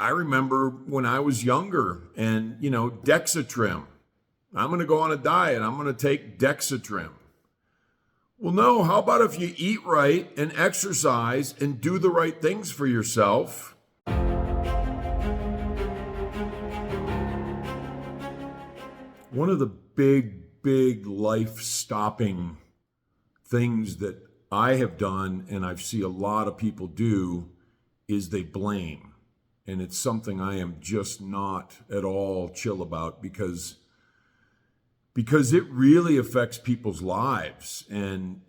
I remember when I was younger and, Dexatrim. I'm going to go on a diet. I'm going to take Dexatrim. Well, no, how about if you eat right and exercise and do the right things for yourself? One of the big life stopping things that I have done and I see a lot of people do is they blame. And it's something I am just not at all chill about because it really affects people's lives, and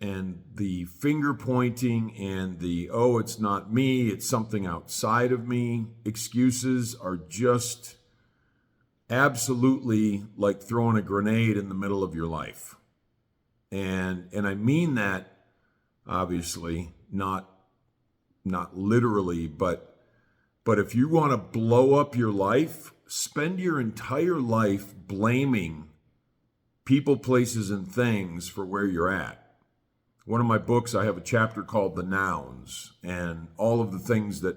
the finger pointing and the, oh, it's not me, it's something outside of me, excuses are just absolutely like throwing a grenade in the middle of your life. And I mean that obviously not literally, but if you want to blow up your life, spend your entire life blaming people, places, and things for where you're at. One of my books, I have a chapter called The Nouns, and all of the things that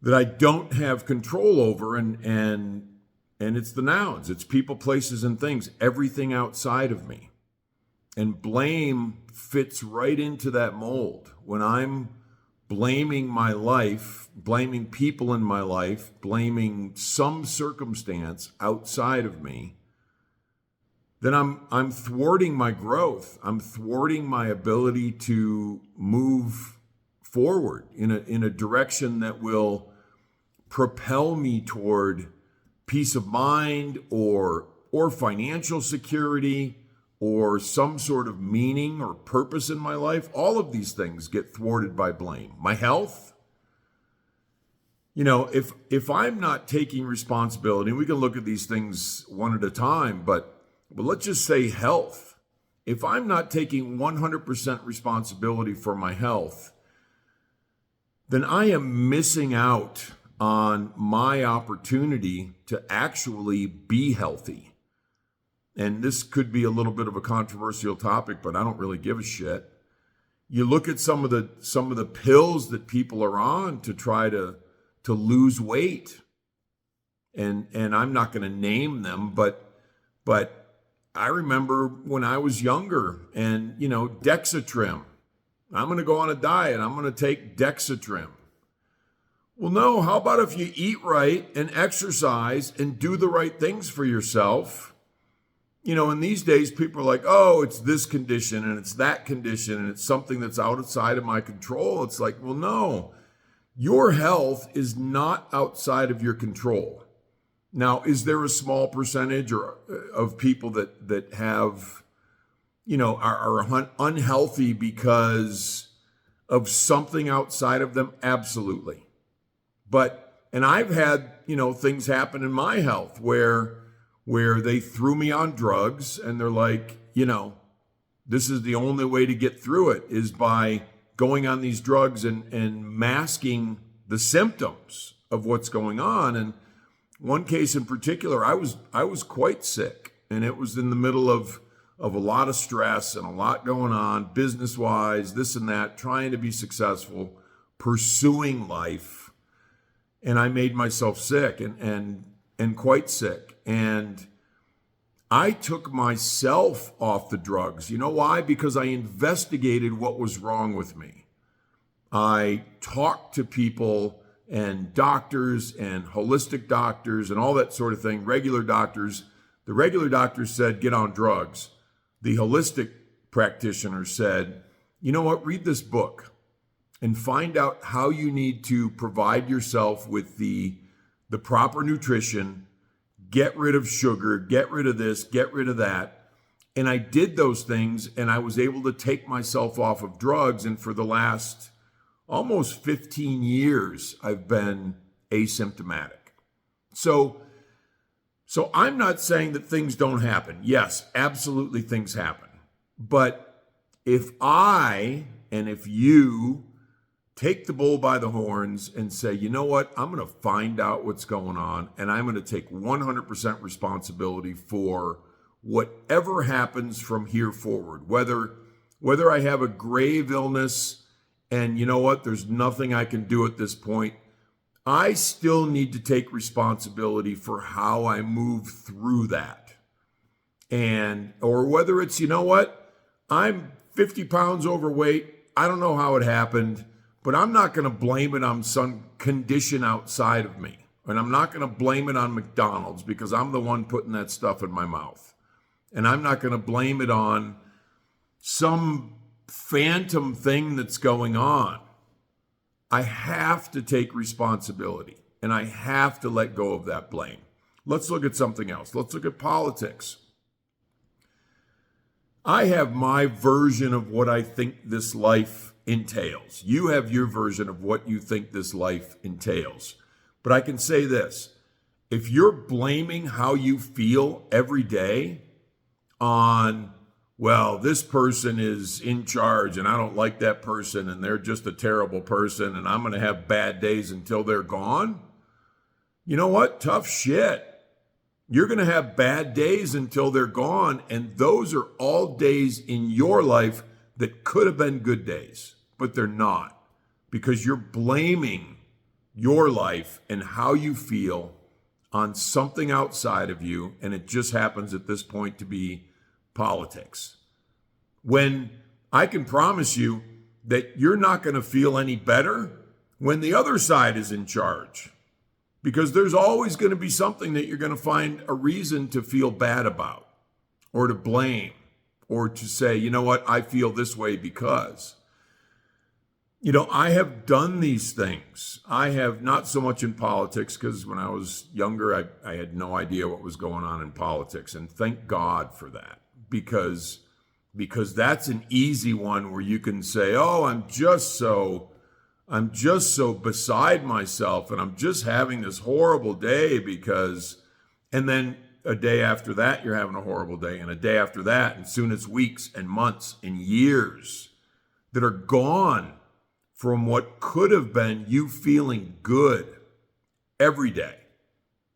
I don't have control over, and it's the nouns. It's people, places, and things, everything outside of me. And blame fits right into that mold. When I'm blaming my life, blaming people in my life, blaming some circumstance outside of me, then I'm thwarting my growth. I'm thwarting my ability to move forward in a direction that will propel me toward peace of mind or financial security or some sort of meaning or purpose in my life. All of these things get thwarted by blame. My health, if I'm not taking responsibility, and we can look at these things one at a time, but let's just say health. If I'm not taking 100% responsibility for my health, then I am missing out on my opportunity to actually be healthy. And this could be a little bit of a controversial topic, but I don't really give a shit. You look at some of the pills that people are on to try to lose weight. And I'm not going to name them, but I remember when I was younger and, Dexatrim. I'm going to go on a diet. I'm going to take Dexatrim. Well, no, how about if you eat right and exercise and do the right things for yourself? In these days, people are like, oh, it's this condition and it's that condition and it's something that's outside of my control. It's like, well, no, your health is not outside of your control. Now, is there a small percentage of people that have, are unhealthy because of something outside of them? Absolutely. And I've had, things happen in my health where they threw me on drugs and they're like, this is the only way to get through it is by going on these drugs and masking the symptoms of what's going on. And one case in particular, I was quite sick, and it was in the middle of a lot of stress and a lot going on, business-wise, this and that, trying to be successful, pursuing life, and I made myself sick and quite sick. And I took myself off the drugs. You know why? Because I investigated what was wrong with me. I talked to people and doctors and holistic doctors and all that sort of thing, regular doctors. The regular doctors said, get on drugs. The holistic practitioner said, you know what, read this book and find out how you need to provide yourself with the proper nutrition, get rid of sugar, get rid of this, get rid of that. And I did those things and I was able to take myself off of drugs. And for the last almost 15 years, I've been asymptomatic. So I'm not saying that things don't happen. Yes, absolutely things happen. But if if you take the bull by the horns and say, you know what, I'm going to find out what's going on and I'm going to take 100% responsibility for whatever happens from here forward, whether I have a grave illness and you know what, there's nothing I can do at this point. I still need to take responsibility for how I move through that. And, or whether it's, you know what, I'm 50 pounds overweight. I don't know how it happened, but I'm not going to blame it on some condition outside of me. And I'm not going to blame it on McDonald's because I'm the one putting that stuff in my mouth. And I'm not going to blame it on some phantom thing that's going on. I have to take responsibility and I have to let go of that blame. Let's look at something else. Let's look at politics. I have my version of what I think this life entails. You have your version of what you think this life entails. But I can say this, if you're blaming how you feel every day on, well, this person is in charge and I don't like that person and they're just a terrible person and I'm going to have bad days until they're gone, you know what? Tough shit. You're going to have bad days until they're gone, and those are all days in your life that could have been good days, but they're not because you're blaming your life and how you feel on something outside of you, and it just happens at this point to be politics. When I can promise you that you're not going to feel any better when the other side is in charge. Because there's always going to be something that you're going to find a reason to feel bad about or to blame or to say, you know what, I feel this way because. You know, I have done these things. I have not so much in politics because when I was younger, I had no idea what was going on in politics. And thank God for that because that's an easy one where you can say, oh, I'm just so beside myself and I'm just having this horrible day because, and then a day after that, you're having a horrible day and a day after that. And soon it's weeks and months and years that are gone from what could have been you feeling good every day,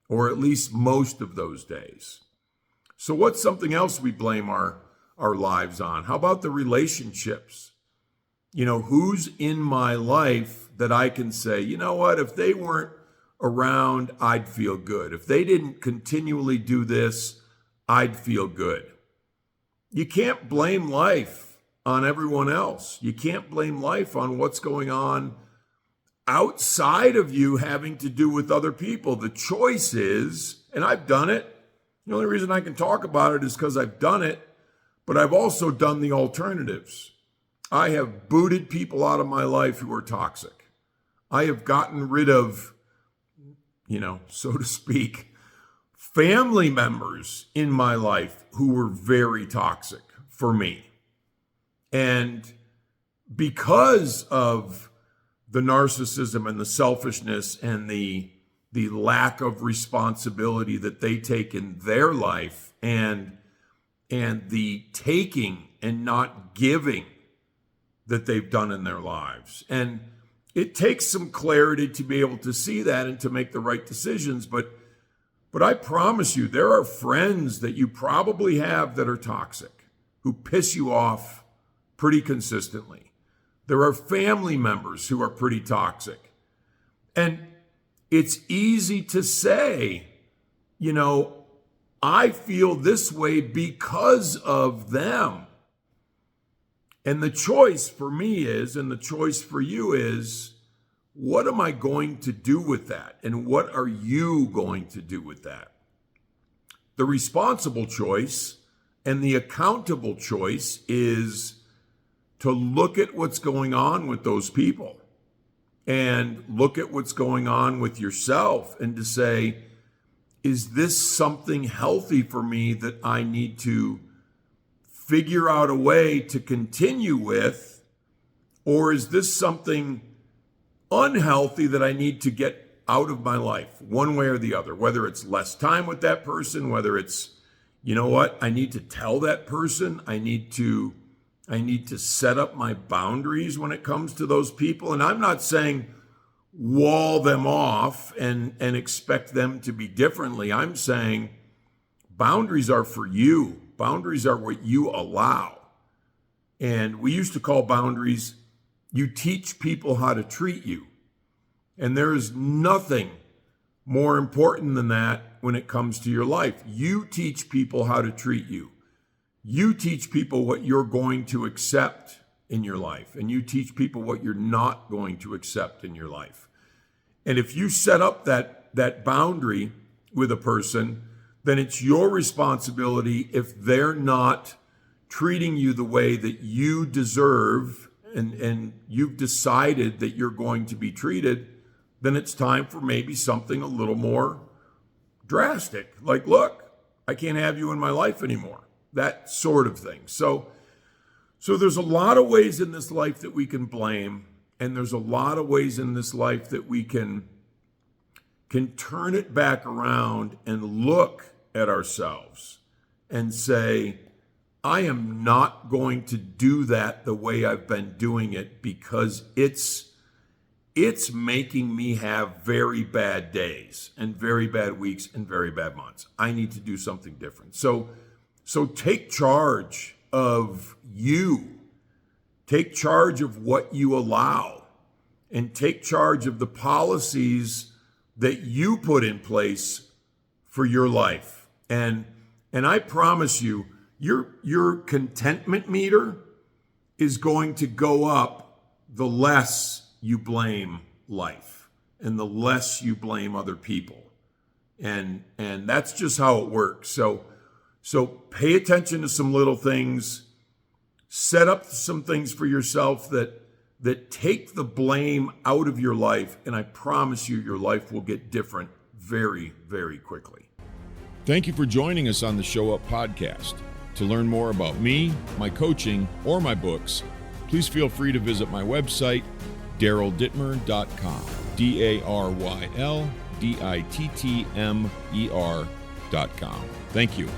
or at least most of those days. So what's something else we blame our lives on? How about the relationships? You know, who's in my life that I can say, you know what, if they weren't around, I'd feel good. If they didn't continually do this, I'd feel good. You can't blame life on everyone else. You can't blame life on what's going on outside of you having to do with other people. The choice is, and I've done it. The only reason I can talk about it is because I've done it, but I've also done the alternatives. I have booted people out of my life who are toxic. I have gotten rid of, you know, so to speak, family members in my life who were very toxic for me. And because of the narcissism and the selfishness and the lack of responsibility that they take in their life and the taking and not giving that they've done in their lives. And it takes some clarity to be able to see that and to make the right decisions. But I promise you, there are friends that you probably have that are toxic, who piss you off pretty consistently. There are family members who are pretty toxic. And it's easy to say, you know, I feel this way because of them. And the choice for me is, and the choice for you is, what am I going to do with that? And what are you going to do with that? The responsible choice and the accountable choice is to look at what's going on with those people and look at what's going on with yourself and to say, is this something healthy for me that I need to figure out a way to continue with, or is this something unhealthy that I need to get out of my life, one way or the other, whether it's less time with that person, whether it's, you know what, I need to tell that person, I need to set up my boundaries when it comes to those people. And I'm not saying wall them off and expect them to be differently. I'm saying boundaries are for you. Boundaries are what you allow. And we used to call boundaries, you teach people how to treat you. And there is nothing more important than that when it comes to your life. You teach people how to treat you. You teach people what you're going to accept in your life, and you teach people what you're not going to accept in your life. And if you set up that boundary with a person, then it's your responsibility if they're not treating you the way that you deserve and you've decided that you're going to be treated, then it's time for maybe something a little more drastic. Like, look, I can't have you in my life anymore. That sort of thing. So there's a lot of ways in this life that we can blame, and there's a lot of ways in this life that we can turn it back around and look at ourselves and say, I am not going to do that the way I've been doing it because it's making me have very bad days and very bad weeks and very bad months. I need to do something different. So take charge of you. Take charge of what you allow, and take charge of the policies that you put in place for your life. And I promise you, your contentment meter is going to go up the less you blame life and the less you blame other people. And that's just how it works. So pay attention to some little things, set up some things for yourself that take the blame out of your life, and I promise you your life will get different very, very quickly. Thank you for joining us on the Show Up podcast. To learn more about me, my coaching, or my books, please feel free to visit my website, DarylDittmer.com, DarylDittmer.com. Thank you.